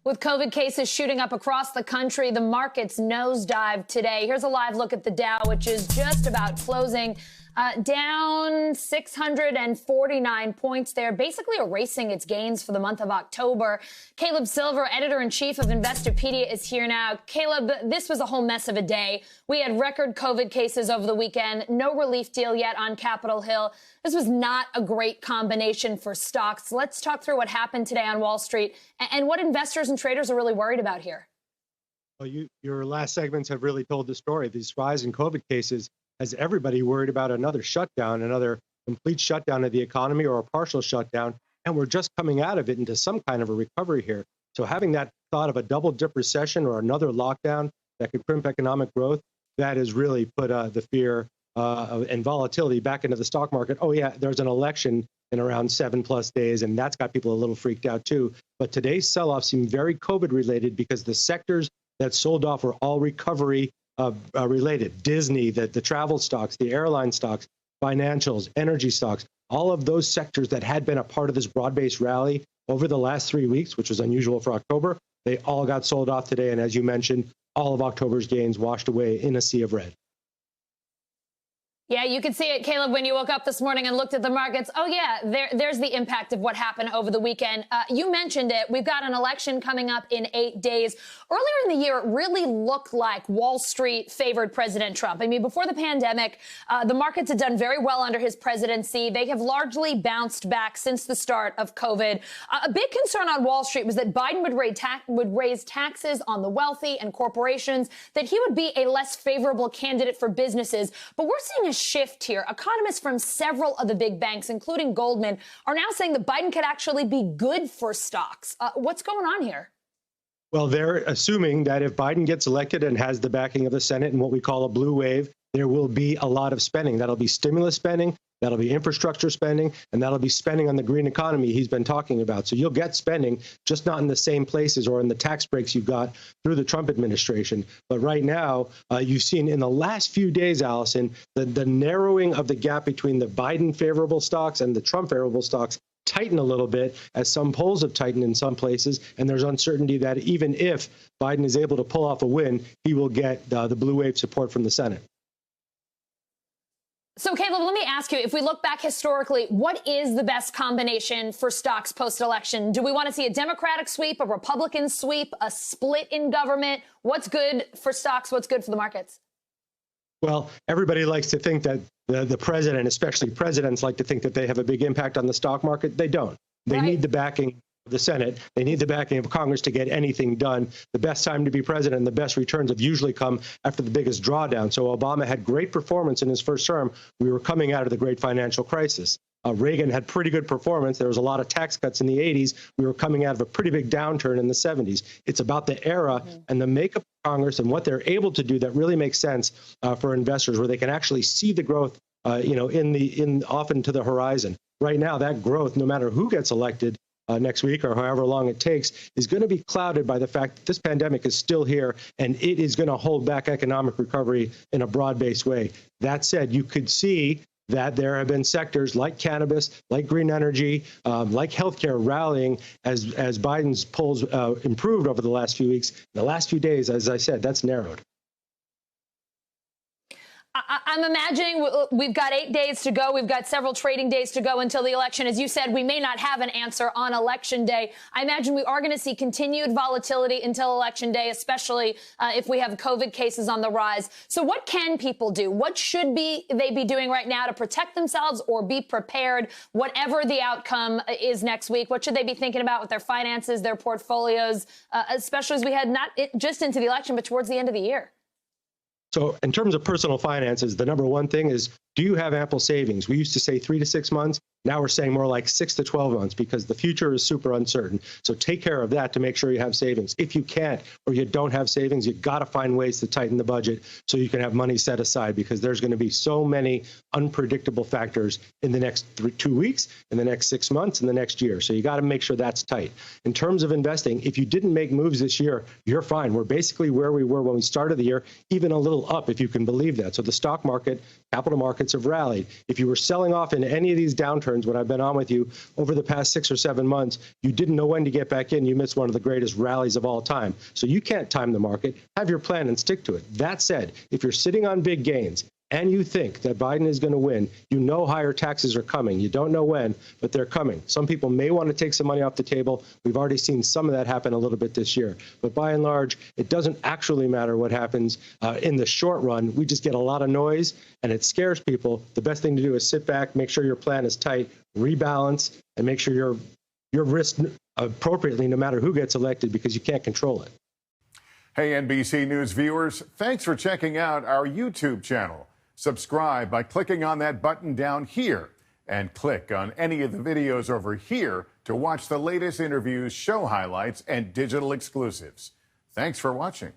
With COVID cases shooting up across the country, the markets nosedived today. Here's a live look at the Dow, which is just about closing down 649 points there, basically erasing its gains for the month of October. Caleb Silver, editor-in-chief of Investopedia, is here now. Caleb, this was a whole mess of a day. We had record COVID cases over the weekend, no relief deal yet on Capitol Hill. This was not a great combination for stocks. Let's talk through what happened today on Wall Street and what investors and traders are really worried about here. Well, your last segments have really told the story. These rise in COVID cases has everybody worried about another shutdown, another complete shutdown of the economy or a partial shutdown. And we're just coming out of it into some kind of a recovery here. So having that thought of a double dip recession or another lockdown that could crimp economic growth, that has really put the fear and volatility back into the stock market. Oh, yeah, there's an election in around 7+ days, and that's got people a little freaked out, too. But today's sell-off seemed very COVID related because the sectors that sold off were all recovery related. Disney, the travel stocks, the airline stocks, financials, energy stocks, all of those sectors that had been a part of this broad-based rally over the last 3 weeks, which was unusual for October, they all got sold off today. And as you mentioned, all of October's gains washed away in a sea of red. Yeah, you could see it, Caleb, when you woke up this morning and looked at the markets. Oh, yeah, there's the impact of what happened over the weekend. You mentioned it. We've got an election coming up in 8 days. Earlier in the year, it really looked like Wall Street favored President Trump. I mean, before the pandemic, the markets had done very well under his presidency. They have largely bounced back since the start of COVID. A big concern on Wall Street was that Biden would raise taxes on the wealthy and corporations, that he would be a less favorable candidate for businesses. But we're seeing a shift here. Economists from several of the big banks, including Goldman, are now saying that Biden could actually be good for stocks. What's going on here? Well, they're assuming that if Biden gets elected and has the backing of the Senate and what we call a blue wave, there will be a lot of spending. That'll be stimulus spending, that'll be infrastructure spending, and that'll be spending on the green economy he's been talking about. So you'll get spending, just not in the same places or in the tax breaks you've got through the Trump administration. But right now, you've seen in the last few days, Allison, the narrowing of the gap between the Biden favorable stocks and the Trump favorable stocks tighten a little bit, as some polls have tightened in some places. And there's uncertainty that even if Biden is able to pull off a win, he will get the blue wave support from the Senate. So, Caleb, let me ask you, if we look back historically, what is the best combination for stocks post-election? Do we want to see a Democratic sweep, a Republican sweep, a split in government? What's good for stocks? What's good for the markets? Well, everybody likes to think that the president, especially presidents, like to think that they have a big impact on the stock market. They don't. They need the backing of the Senate. They need the backing of Congress to get anything done. The best time to be president and the best returns have usually come after the biggest drawdown. So Obama had great performance in his first term. We were coming out of the great financial crisis. Reagan had pretty good performance. There was a lot of tax cuts in the 80s. We were coming out of a pretty big downturn in the 70s. It's about the era and the makeup of Congress and what they're able to do that really makes sense for investors, where they can actually see the growth, often to the horizon. Right now, that growth, no matter who gets elected next week or however long it takes, is going to be clouded by the fact that this pandemic is still here and it is going to hold back economic recovery in a broad-based way. That said, you could see that there have been sectors like cannabis, like green energy, like healthcare rallying as Biden's polls improved over the last few weeks. In the last few days, as I said, that's narrowed. I'm imagining we've got 8 days to go. We've got several trading days to go until the election. As you said, we may not have an answer on Election Day. I imagine we are going to see continued volatility until Election Day, especially if we have COVID cases on the rise. So what can people do? What should they be doing right now to protect themselves or be prepared, whatever the outcome is next week? What should they be thinking about with their finances, their portfolios, especially as we head not just into the election, but towards the end of the year? So in terms of personal finances, the number one thing is, do you have ample savings? We used to say 3 to 6 months. Now we're saying more like 6 to 12 months because the future is super uncertain. So take care of that to make sure you have savings. If you can't or you don't have savings, you've got to find ways to tighten the budget so you can have money set aside, because there's going to be so many unpredictable factors in the next 2 weeks, in the next 6 months, in the next year. So you got to make sure that's tight. In terms of investing, if you didn't make moves this year, you're fine. We're basically where we were when we started the year, even a little up, if you can believe that. So the stock market Capital markets have rallied. If you were selling off in any of these downturns when I've been on with you over the past 6 or 7 months, you didn't know when to get back in. You missed one of the greatest rallies of all time. So you can't time the market. Have your plan and stick to it. That said, if you're sitting on big gains and you think that Biden is going to win, you know higher taxes are coming. You don't know when, but they're coming. Some people may want to take some money off the table. We've already seen some of that happen a little bit this year. But by and large, it doesn't actually matter what happens in the short run. We just get a lot of noise, and it scares people. The best thing to do is sit back, make sure your plan is tight, rebalance, and make sure you're risked appropriately no matter who gets elected, because you can't control it. Hey, NBC News viewers, thanks for checking out our YouTube channel. Subscribe by clicking on that button down here and click on any of the videos over here to watch the latest interviews, show highlights, and digital exclusives. Thanks for watching.